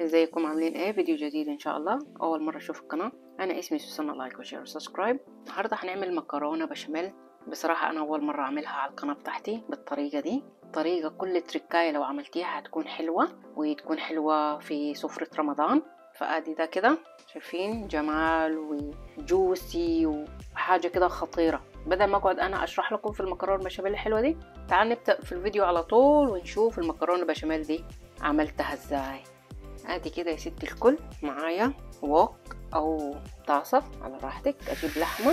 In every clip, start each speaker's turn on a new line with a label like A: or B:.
A: ازيكم عاملين ايه؟ فيديو جديد ان شاء الله. اول مره اشوف القناه، انا اسمي سوسنة. لايك وشير وسبسكرايب. النهارده هنعمل مكرونه بشاميل. بصراحه انا اول مره اعملها على القناه بتاعتي بالطريقه دي. طريقه كل تريكايه لو عملتيها هتكون حلوه، وتكون حلوه في سفره رمضان. فادي ده كده شايفين جمال وجوسي وحاجه كده خطيره. بدل ما اقعد انا اشرح لكم في المكرونه البشاميل الحلوه دي، تعال نبدا في الفيديو على طول ونشوف المكرونه البشاميل دي عملتها ازاي. ادي كده يا ستي الكل معايا ووك او طاسه على راحتك. اجيب لحمه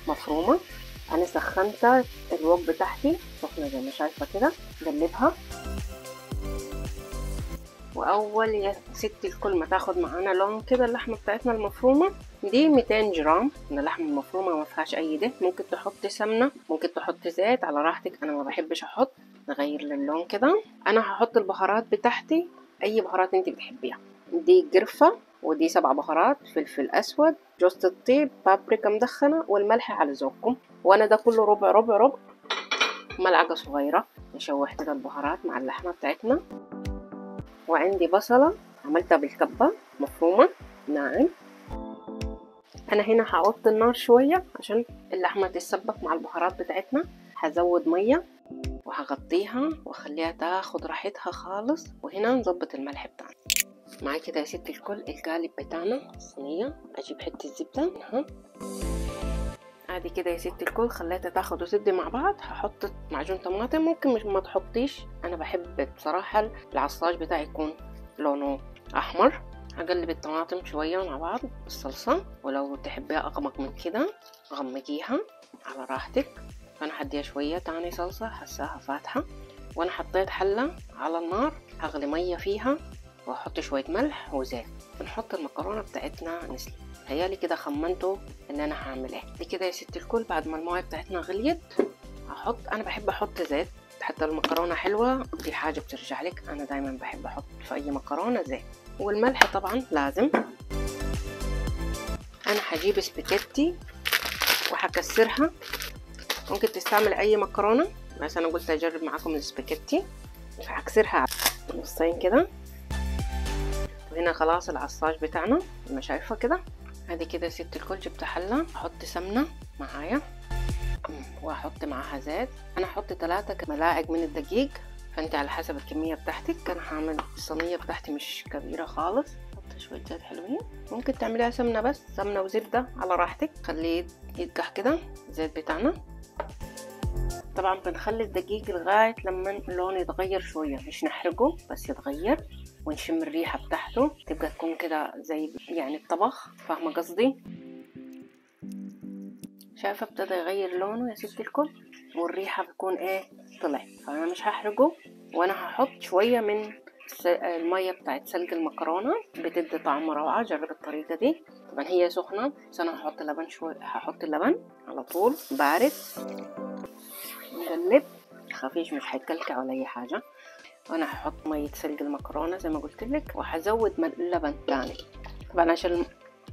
A: مفرومه. انا سخنت الوك بتاعتي سخنه زي ما شايفه كده. قلبها، واول يا ستي الكل ما تاخد معانا لون كده اللحمه بتاعتنا المفرومه دي 200 جرام من اللحمه المفرومه، ما فيهاش اي دهن. ممكن تحطي سمنه، ممكن تحطي زيت، على راحتك. انا ما بحبش احط، نغير للون كده. انا هحط البهارات بتاعتي، اي بهارات انت بتحبيها. دي قرفه، ودي 7 بهارات، فلفل اسود، جوز الطيب، بابريكا مدخنه، والملح على ذوقكم. وانا ده كله ربع ربع ربع ملعقه صغيره. نشوح كده البهارات مع اللحمه بتاعتنا. وعندي بصلة عملتها بالكبة مفرومة ناعم. أنا هنا هوطي النار شوية عشان اللحمة تتسبك مع البهارات بتاعتنا. هزود مية وهغطيها واخليها تاخد راحتها خالص. وهنا نظبط الملح بتاعنا. معايا كده يا ستي الكل القالب بتاعنا الصينية. أجيب حتة زبدة منها. ادي كده يا ستي الكل خليتها تاخد وتدي مع بعض. هحط معجون طماطم، ممكن مش ما تحطيش. انا بحب بصراحه العصاج بتاعي يكون لونه احمر. هقلب الطماطم شويه مع بعض بالصلصه، ولو تحبيها اغمق من كده غمقيها على راحتك. فانا هديها شويه تاني صلصه حساها فاتحه. وانا حطيت حله على النار هغلي ميه فيها، واحط شويه ملح وزيت، ونحط المكرونه بتاعتنا نسلق. هيالي كده خمنته ان انا هعمل ايه. دي كده يا ستي الكل بعد ما المويه بتاعتنا غليت انا بحب احط زيت حتى المكرونه حلوه. دي حاجه بترجع لك، انا دايما بحب احط في اي مكرونه زيت. والملح طبعا لازم. انا هجيب سباكيتي وهكسرها. ممكن تستعمل اي مكرونه، بس انا قلت اجرب معاكم السباكيتي. فهكسرها نصين كده. وهنا خلاص العصاج بتاعنا زي ما شايفه كده. ادي كده ست الكل جبت حله، احط سمنه معايا واحط معاها زيت. انا احط 3 ملاعق من الدقيق، فانت على حسب الكميه بتاعتك. انا هعمل الصينيه بتاعتي مش كبيره خالص. احط شويه زيت حلوين. ممكن تعمليها سمنه، بس سمنه وزبده على راحتك. خليه يتقح كده الزيت بتاعنا. طبعا بنخلي الدقيق لغايه لما اللون يتغير شويه، مش نحرقه بس يتغير، ونشم الريحه بتاعته تبقى تكون كده زي يعني الطبخ. فاهمه قصدي؟ شايفه ابتدى يغير لونه يا ستي الكل، والريحه بتكون ايه طلع. فانا مش هحرقه. وانا هحط شويه من الميه بتاعت سلق المكرونه، بتدي طعم روعه. جرب الطريقه دي. طبعا هي سخنه، بس انا هحط لبن شويه. هحط اللبن على طول بارد. نقلب خفيف، مش هيكلكع ولا اي حاجه. وانا هحط ميه سلق المكرونه زي ما قلت لك، وهزود اللبن تاني. طبعا عشان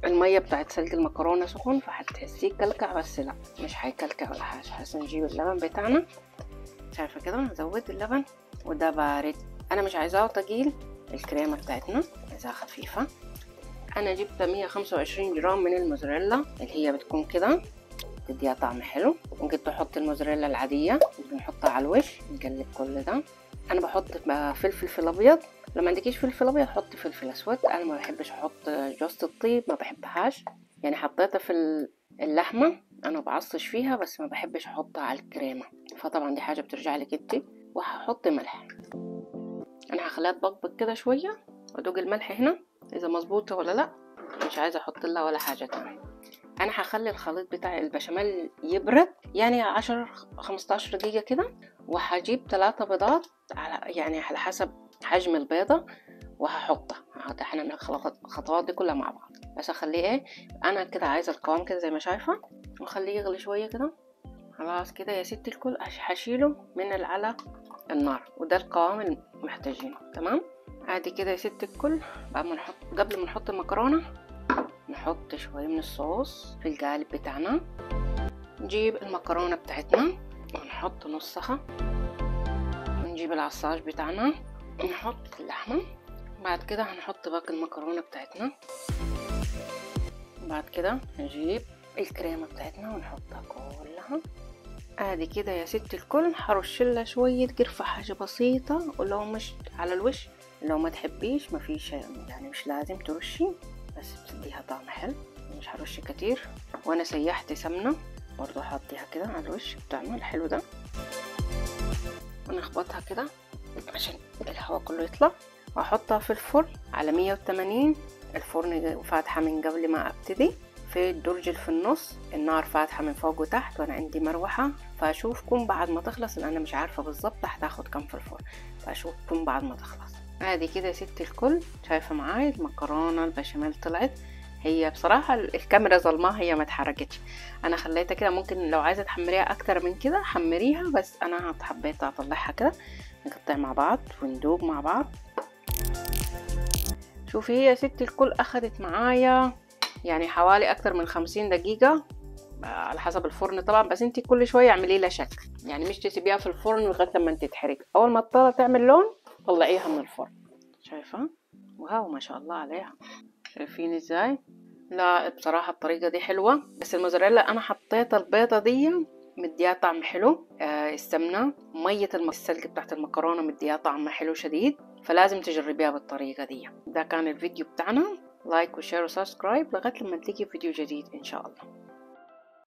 A: الميه بتاعت سلق المكرونه سخن فهتحسيه كلكع، بس لا مش هيكلكع ولا حاجه. هنجيب اللبن بتاعنا شايفه كده، نزود اللبن وده بارد. انا مش عايزاه تقيل، الكريمه بتاعتنا عايزاها خفيفه. انا جبت 125 جرام من الموزاريلا اللي هي بتكون كده، تديها طعم حلو. ممكن تحط الموزاريلا العاديه بنحطها على الوش. نقلب كل ده. انا بحط فلفل ابيض، لما عندكيش فلفل ابيض حطي فلفل اسود. انا ما بحبش احط جوز الطيب، ما بحبهاش يعني. حطيتها في اللحمه، انا بعصش فيها، بس ما بحبش احطها على الكريمه. فطبعا دي حاجه بترجع لك انت. وهحط ملح. انا هخليها تبقبق كده شويه وادوق الملح هنا اذا مظبوطه ولا لا. مش عايزه احط لها ولا حاجه تانية. انا هخلي الخليط بتاع البشاميل يبرد يعني 10-15 دقيقه كده. وهجيب 3 بيضات يعني على حسب حجم البيضه، وهحطها. هنعمل الخطوات دي كلها مع بعض. بس اخليه ايه، انا كده عايزه القوام كده زي ما شايفه، واخليه يغلي شويه كده. خلاص كده يا ستي الكل هشيله من على النار، وده القوام اللي محتاجينه. تمام. عادي كده يا ستي الكل. قبل ما نحط المكرونه نحط شويه من الصوص في القالب بتاعنا. نجيب المكرونه بتاعتنا ونحط نصها، ونجيب العصاج بتاعنا، نحط اللحمه بعد كده هنحط باقي المكرونة بتاعتنا. بعد كده هنجيب الكريمة بتاعتنا ونحطها كلها. ادي كده يا ست الكل. هرشلها شوية قرفة، حاجة بسيطة، ولو مش على الوش، لو ما تحبيش مفيش يعني، مش لازم ترشي، بس بتديها طعم حلو. مش هرش كتير. وانا سيحت سمنة برضو هحطيها كده على الوش بتاعنا الحلو ده، ونخبطها كده عشان الهواء كله يطلع، واحطها في الفرن على 180. الفرن فاتحة من قبل ما ابتدي، في الدرج اللي في النص النار فاتحة من فوق وتحت، وانا عندي مروحة، فاشوفكم بعد ما تخلص، لان انا مش عارفة بالظبط هتاخد كم في الفرن، فاشوفكم بعد ما تخلص. عادي كده يا ست الكل. شايفة معاي المكرونة البشاميل طلعت. هي بصراحة الكاميرا ظلماها، هي ما اتحركتش. انا خليتها كده، ممكن لو عايزة تحمريها اكتر من كده حمريها، بس انا حبيت اطلعها كده. نقطع مع بعض وندوب مع بعض. شوفي هي يا ست الكل اخدت معايا يعني حوالي اكتر من 50 دقيقة على حسب الفرن طبعا، بس انتي كل شوية اعملي لها شكل، يعني مش تسيبيها في الفرن لغاية لما انت تحرق. اول ما تطلع تعمل لون طلعيها من الفرن. شايفة؟ واو ما شاء الله عليها. شايفين ازاي؟ لا بصراحة الطريقة دي حلوة، بس الموزاريلا انا حطيت البيضة دي مديها طعم حلو. السمنة مية السلق بتاعت المكرونة مديها طعم حلو شديد، فلازم تجربيها بالطريقة دي. ده كان الفيديو بتاعنا. لايك وشير وسبسكرايب لغاية لما تلاقي فيديو جديد ان شاء الله.